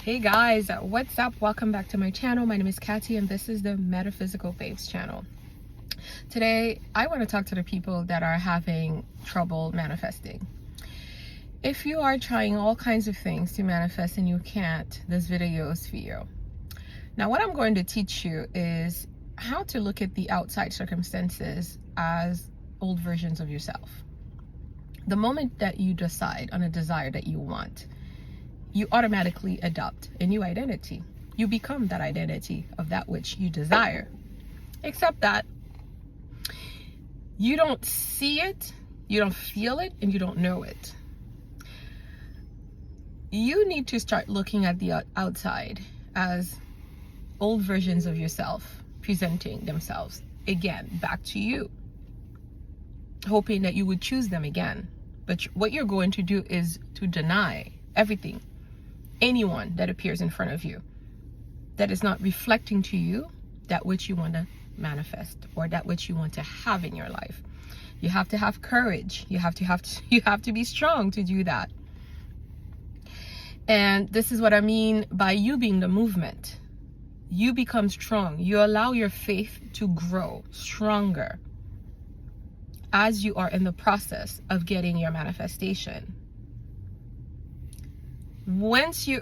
Hey guys, what's up? Welcome back to my channel. My name is Kathy and this is the Metaphysical Babes channel. Today, I want to talk to the people that are having trouble manifesting. If you are trying all kinds of things to manifest and you can't, this video is for you. Now, what I'm going to teach you is how to look at the outside circumstances as old versions of yourself. The moment that you decide on a desire that you want, you automatically adopt a new identity. You become that identity of that which you desire. Except that you don't see it, you don't feel it, and you don't know it. You need to start looking at the outside as old versions of yourself presenting themselves again back to you, hoping that you would choose them again. But what you're going to do is to deny everything, anyone that appears in front of you that is not reflecting to you that which you want to manifest or that which you want to have in your life. You have to have courage. You have to be strong to do that. And this is what I mean by you being the movement. You become strong. You allow your faith to grow stronger as you are in the process of getting your manifestation. Once you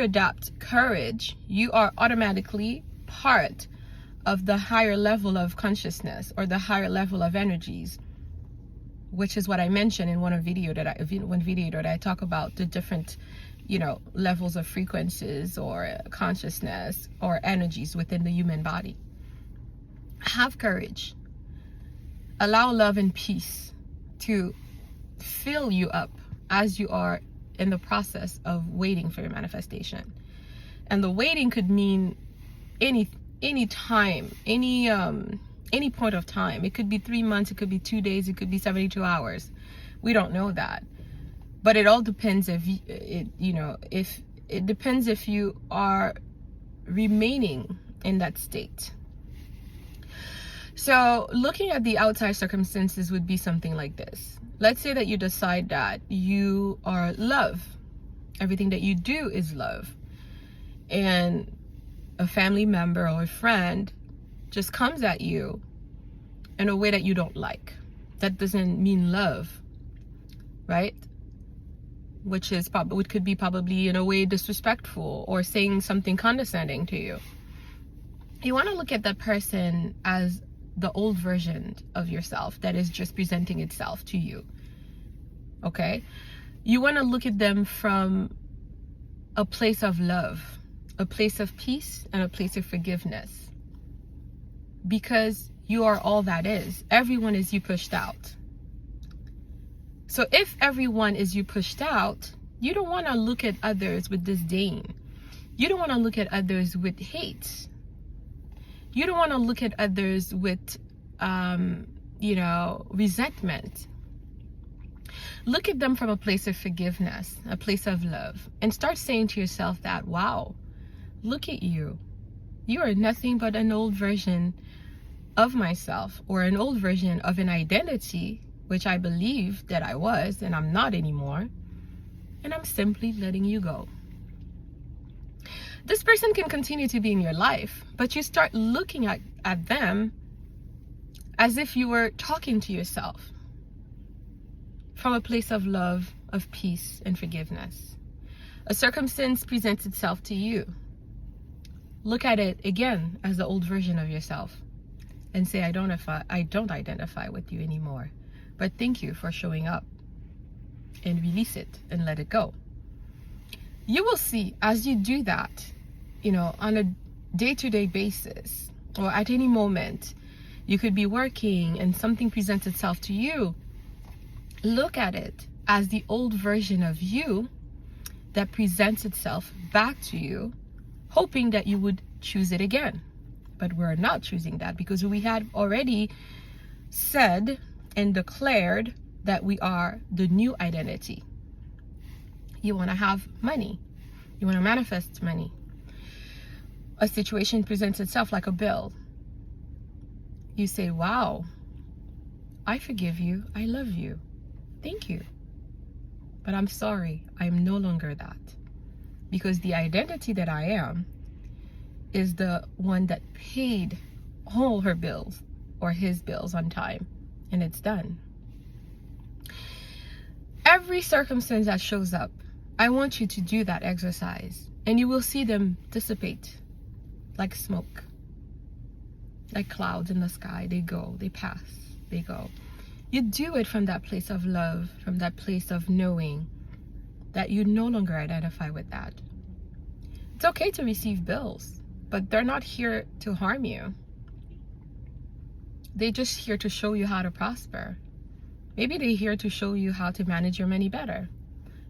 adopt courage, you are automatically part of the higher level of consciousness or the higher level of energies, which is what I mentioned in one video that I talk about the different, levels of frequencies or consciousness or energies within the human body. Have courage. Allow love and peace to fill you up as you are in the process of waiting for your manifestation. And the waiting could mean any time, any point of time. It could be 3 months, it could be 2 days, it could be 72 hours. We don't know that. But it all depends if you are remaining in that state. So looking at the outside circumstances would be something like this. Let's say that you decide that you are love. Everything that you do is love. And a family member or a friend just comes at you in a way that you don't like. That doesn't mean love, right? Which could be probably in a way disrespectful or saying something condescending to you. You want to look at that person as the old version of yourself that is just presenting itself to you. Okay? You want to look at them from a place of love, a place of peace, and a place of forgiveness. Because you are all that is. Everyone is you pushed out. So if everyone is you pushed out, you don't want to look at others with disdain. You don't want to look at others with hate. You don't want to look at others with, resentment. Look at them from a place of forgiveness, a place of love, and start saying to yourself that, wow, look at you. You are nothing but an old version of myself or an old version of an identity, which I believe that I was and I'm not anymore. And I'm simply letting you go. This person can continue to be in your life, but you start looking at them as if you were talking to yourself from a place of love, of peace, and forgiveness. A circumstance presents itself to you. Look at it again as the old version of yourself and say, I don't identify with you anymore, but thank you for showing up, and release it and let it go. You will see as you do that, on a day-to-day basis or at any moment, you could be working and something presents itself to you. Look at it as the old version of you that presents itself back to you, hoping that you would choose it again. But we're not choosing that because we had already said and declared that we are the new identity. You want to have money. You want to manifest money. A situation presents itself like a bill. You say, wow, I forgive you. I love you. Thank you. But I'm sorry. I am no longer that. because the identity that I am is the one that paid all her bills or his bills on time, and it's done. Every circumstance that shows up, I want you to do that exercise, and you will see them dissipate like smoke, like clouds in the sky. They go, they pass, they go. You do it from that place of love, from that place of knowing that you no longer identify with that. It's okay to receive bills, but they're not here to harm you. They're just here to show you how to prosper. Maybe they're here to show you how to manage your money better.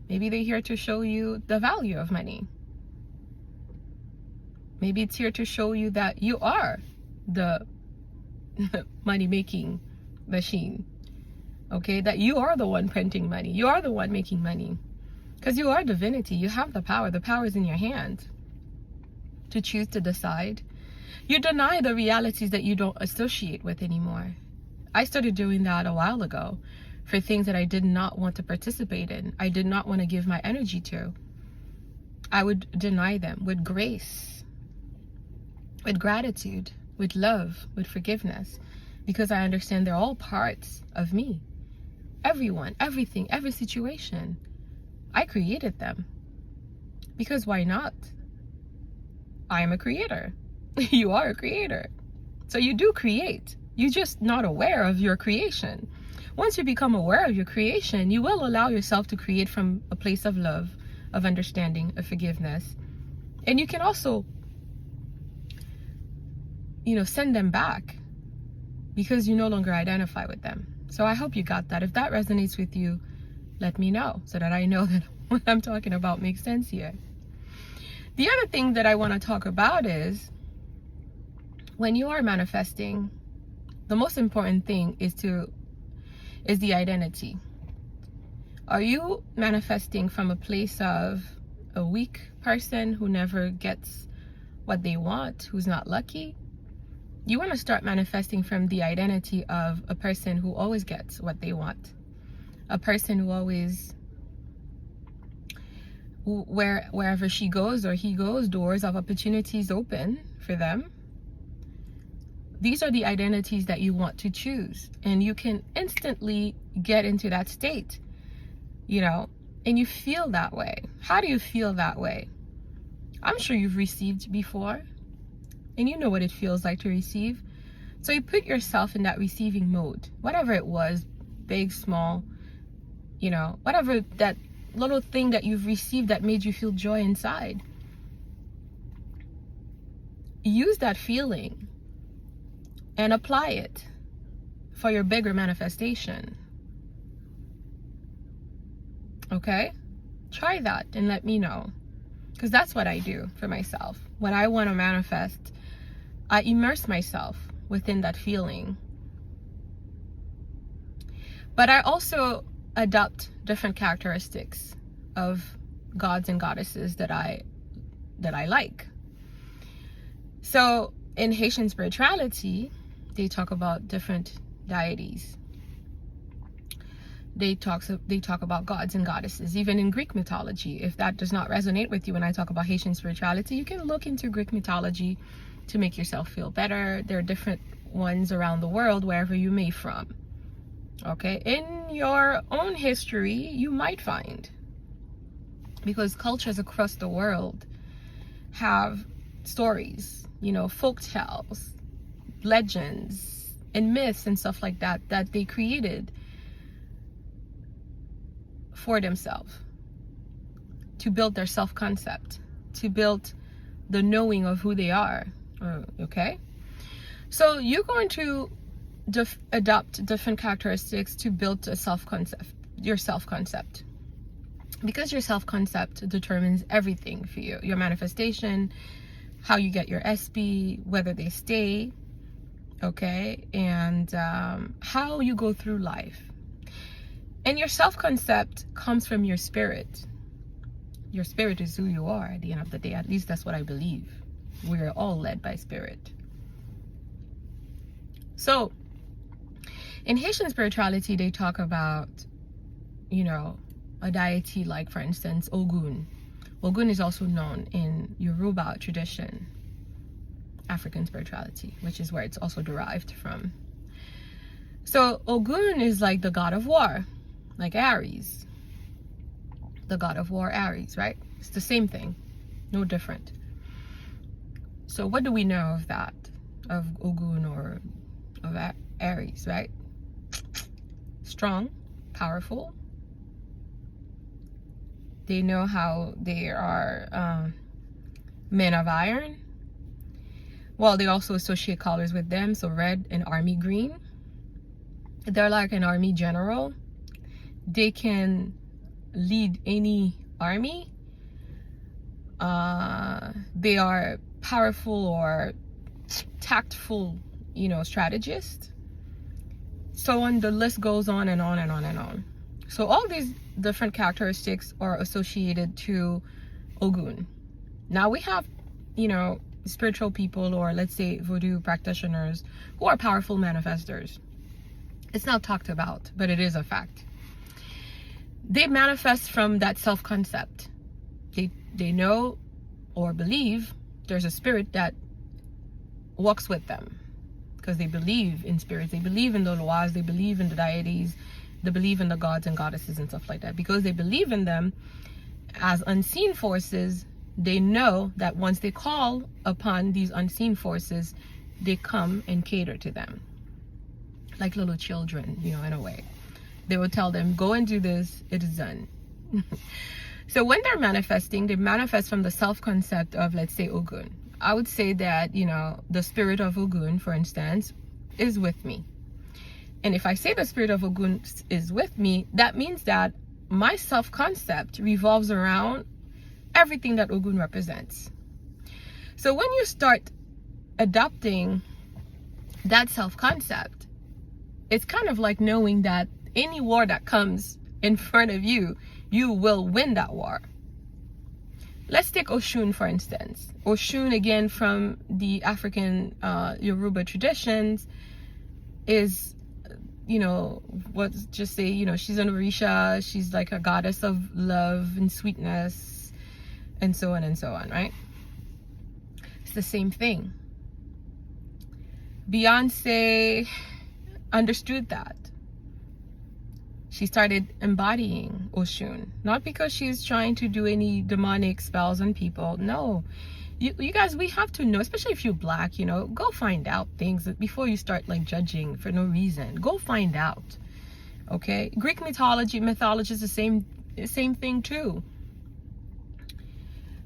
Maybe they're here to show you the value of money. Maybe it's here to show you that you are the money-making machine. Okay, that you are the one printing money. You are the one making money. Because you are divinity. You have the power. The power is in your hand to choose to decide. You deny the realities that you don't associate with anymore. I started doing that a while ago for things that I did not want to participate in. I did not want to give my energy to. I would deny them with grace, with gratitude, with love, with forgiveness, because I understand they're all parts of me. Everyone, everything, every situation. I created them. Because why not? I am a creator. You are a creator. So you do create. You're just not aware of your creation. Once you become aware of your creation, you will allow yourself to create from a place of love, of understanding, of forgiveness. And you can also, send them back because you no longer identify with them. So I hope you got that. If that resonates with you, let me know so that I know that what I'm talking about makes sense here. The other thing that I want to talk about is when you are manifesting, the most important thing is the identity. Are you manifesting from a place of a weak person who never gets what they want, who's not lucky? You want to start manifesting from the identity of a person who always gets what they want. A person who always, wherever she goes or he goes, doors of opportunities open for them. These are the identities that you want to choose. And you can instantly get into that state, and you feel that way. How do you feel that way? I'm sure you've received before, and you know what it feels like to receive. So you put yourself in that receiving mode, whatever it was, big, small, whatever that little thing that you've received that made you feel joy inside. Use that feeling and apply it for your bigger manifestation. Okay? Try that and let me know. Because that's what I do for myself. When I want to manifest, I immerse myself within that feeling. But I also adopt different characteristics of gods and goddesses that I like. So in Haitian spirituality, they talk about different deities. They talk about gods and goddesses. Even in Greek mythology, if that does not resonate with you when I talk about Haitian spirituality, you can look into Greek mythology to make yourself feel better. There are different ones around the world, wherever you may from. Okay, in your own history, you might find, because cultures across the world have stories, folk tales, legends, and myths and stuff like that they created for themselves to build their self-concept, to build the knowing of who they are. Okay, so you're going to adopt different characteristics to build your self-concept, because your self-concept determines everything for you. Your manifestation, how you get your SB, whether they stay, okay, and how you go through life. And your self-concept comes from your spirit. Your spirit is who you are at the end of the day. At least that's what I believe. We're all led by spirit. So in Haitian spirituality, they talk about, a deity like, for instance, Ogun, Ogun is also known in Yoruba tradition, African spirituality, which is where it's also derived from. So Ogun is like the god of war, like Aries. The god of war, Aries, right? It's the same thing, no different. So what do we know of that, of Ogun or of Aries, right? Strong, powerful. They know how they are men of iron. Well, they also associate colors with them, so red and army green. They're like an army general. They can lead any army. They are powerful or tactful, strategist. So on, the list goes on and on and on and on. So all these different characteristics are associated to Ogun. Now we have, spiritual people, or let's say voodoo practitioners, who are powerful manifestors. It's not talked about, but it is a fact. They manifest from that self-concept. They know or believe there's a spirit that walks with them, because they believe in spirits, they believe in the laws, they believe in the deities, they believe in the gods and goddesses and stuff like that. Because they believe in them as unseen forces, they know that once they call upon these unseen forces, they come and cater to them. Like little children, in a way. They will tell them, go and do this, it is done. So when they're manifesting, they manifest from the self-concept of, let's say, Ogun. I would say that, the spirit of Ogun, for instance, is with me. And if I say the spirit of Ogun is with me, that means that my self-concept revolves around everything that Ogun represents. So when you start adopting that self-concept, it's kind of like knowing that any war that comes in front of you, you will win that war. Let's take Oshun, for instance. Oshun, again, from the African Yoruba traditions, is, she's an Orisha, she's like a goddess of love and sweetness, and so on, right? It's the same thing. Beyonce understood that. She started embodying Oshun, not because she's trying to do any demonic spells on people. No, you guys, we have to know, especially if you're Black, go find out things before you start like judging for no reason. Go find out. Okay, Greek mythology is the same thing too.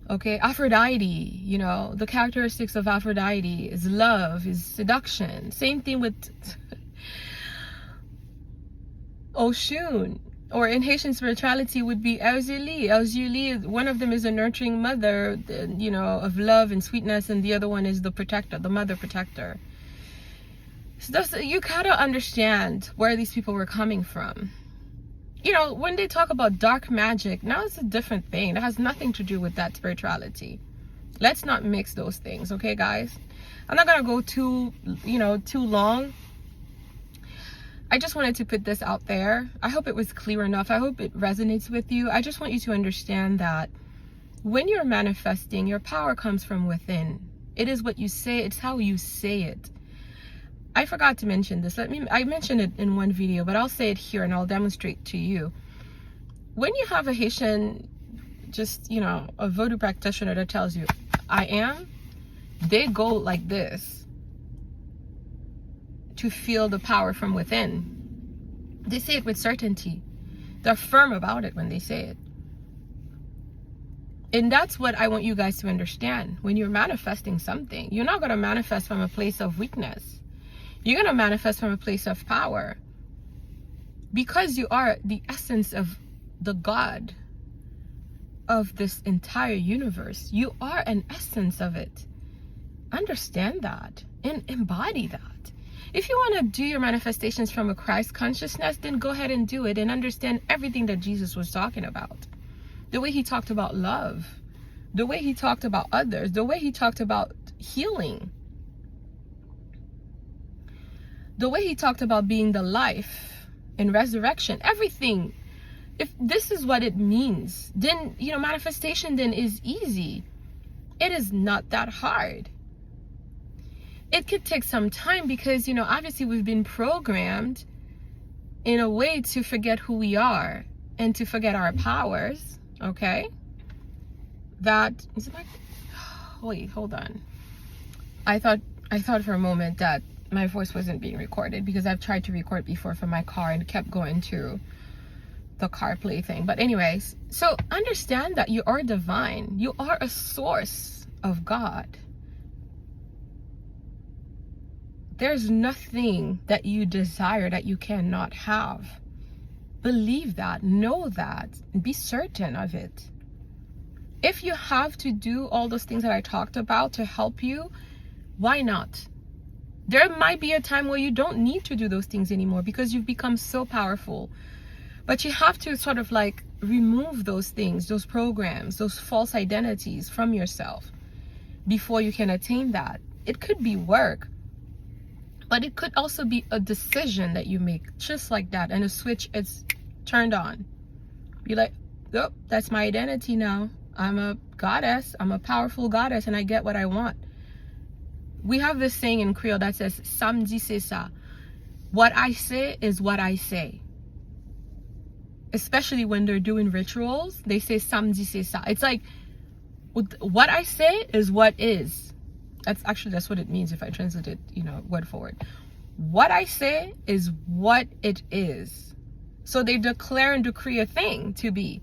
Okay, Aphrodite, the characteristics of Aphrodite is love, is seduction. Same thing with Oshun, or in Haitian spirituality would be Elzuli. Elzuli, one of them is a nurturing mother, of love and sweetness, and the other one is the protector, the mother protector. So you gotta understand where these people were coming from. When they talk about dark magic, now it's a different thing. It has nothing to do with that spirituality. Let's not mix those things, okay, guys? I'm not gonna go too long. I just wanted to put this out there. I hope it was clear enough. I hope it resonates with you. I just want you to understand that when you're manifesting, your power comes from within. It is what you say. It's how you say it. I forgot to mention this. I mentioned it in one video, but I'll say it here and I'll demonstrate to you. When you have a Haitian, a voodoo practitioner that tells you, I am, they go like this to feel the power from within. They say it with certainty. They're firm about it when they say it. And that's what I want you guys to understand. When you're manifesting something, you're not going to manifest from a place of weakness. You're going to manifest from a place of power. Because you are the essence of the God of this entire universe. You are an essence of it. Understand that and embody that. If you want to do your manifestations from a Christ consciousness, then go ahead and do it and understand everything that Jesus was talking about. The way he talked about love, the way he talked about others, the way he talked about healing, the way he talked about being the life and resurrection, everything If this is what it means, then, manifestation then is easy. It is not that hard. It could take some time because, obviously we've been programmed in a way to forget who we are and to forget our powers, okay? Wait, hold on. I thought for a moment that my voice wasn't being recorded because I've tried to record before from my car and kept going to the CarPlay thing. But anyways, so understand that you are divine. You are a source of God. There's nothing that you desire that you cannot have. Believe that, know that, and be certain of it. If you have to do all those things that I talked about to help you, why not? There might be a time where you don't need to do those things anymore because you've become so powerful. But you have to sort of like remove those things, those programs, those false identities from yourself before you can attain that. It could be work, but it could also be a decision that you make just like that, and a switch is turned on. You're like, oh, that's my identity now. I'm a goddess. I'm a powerful goddess, and I get what I want. We have this saying in Creole that says, Samedi c'est ça. What I say is what I say. Especially when they're doing rituals, they say Samedi c'est ça. It's like, what I say is what is. That's what it means if I translate it, word for word. What I say is what it is. So they declare and decree a thing to be.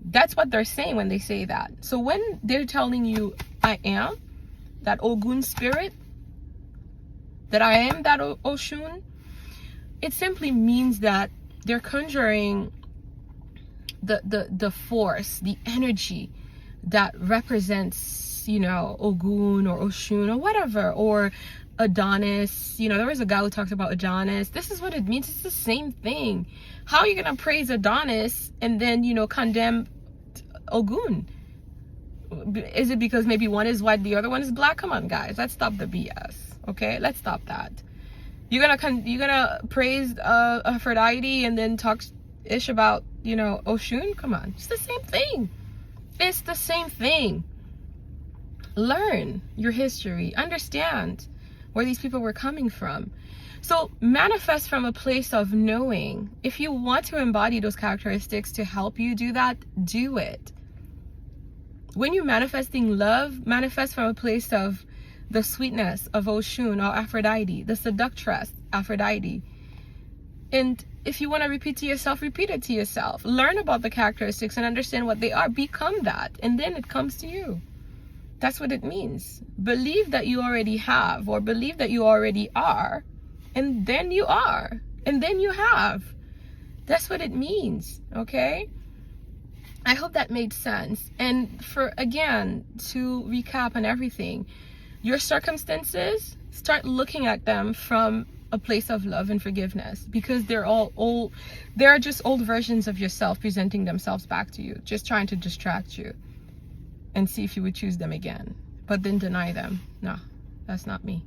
That's what they're saying when they say that. So when they're telling you, I am that Ogun spirit, that I am that Oshun, it simply means that they're conjuring the force, the energy that represents, Ogun or Oshun or whatever, or Adonis. There was a guy who talked about Adonis. This is what it means. It's the same thing. How are you going to praise Adonis and then, condemn Ogun? Is it because maybe one is white, the other one is black? Come on, guys. Let's stop the BS. Okay? Let's stop that. You're gonna praise Aphrodite and then talk ish about, Oshun? Come on. It's the same thing. It's the same thing. Learn your history. Understand where these people were coming from. So manifest from a place of knowing. If you want to embody those characteristics to help you do that, do it. When you're manifesting love, manifest from a place of the sweetness of Oshun or Aphrodite, the seductress Aphrodite. And if you want to repeat it to yourself. Learn about the characteristics and understand what they are. Become that. And then it comes to you. That's what it means. Believe that you already have, or believe that you already are. And then you are. And then you have. That's what it means. Okay? I hope that made sense. And to recap on everything, your circumstances, start looking at them from a place of love and forgiveness, because they're all old. They're just old versions of yourself presenting themselves back to you, just trying to distract you and see if you would choose them again, but then deny them. No, that's not me.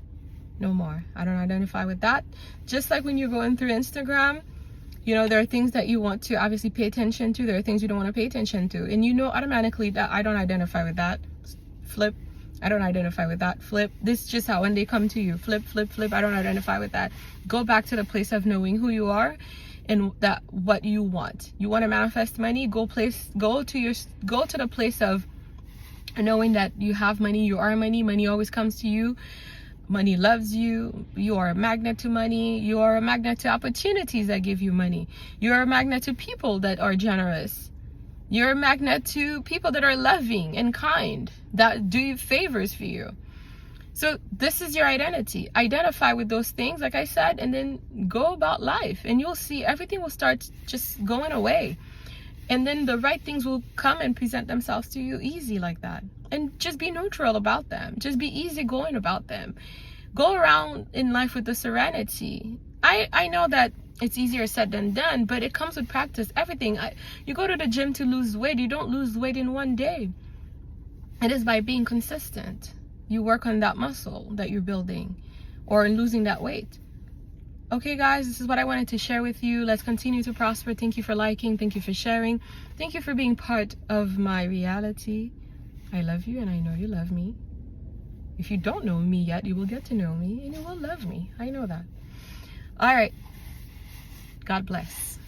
No more. I don't identify with that. Just like when you're going through Instagram, there are things that you want to obviously pay attention to. There are things you don't want to pay attention to. And automatically that I don't identify with that. Flip. I don't identify with that. Flip. This is just how when they come to you. Flip, flip, flip. I don't identify with that. Go back to the place of knowing who you are and that what you want. You want to manifest money? Go to the place of knowing that you have money, you are money always comes to you. Money loves you. You are a magnet to money. You are a magnet to opportunities that give you money. You are a magnet to people that are generous. You're a magnet to people that are loving and kind, that do favors for you. So this is your identity. Identify with those things, like I said, and then go about life. And you'll see everything will start just going away. And then the right things will come and present themselves to you easy like that. And just be neutral about them. Just be easygoing about them. Go around in life with the serenity. I know that it's easier said than done, but it comes with practice. Everything. You go to the gym to lose weight. You don't lose weight in one day. It is by being consistent. You work on that muscle that you're building or in losing that weight. Okay, guys, this is what I wanted to share with you. Let's continue to prosper. Thank you for liking. Thank you for sharing. Thank you for being part of my reality. I love you, and I know you love me. If you don't know me yet, you will get to know me, and you will love me. I know that. All right. God bless.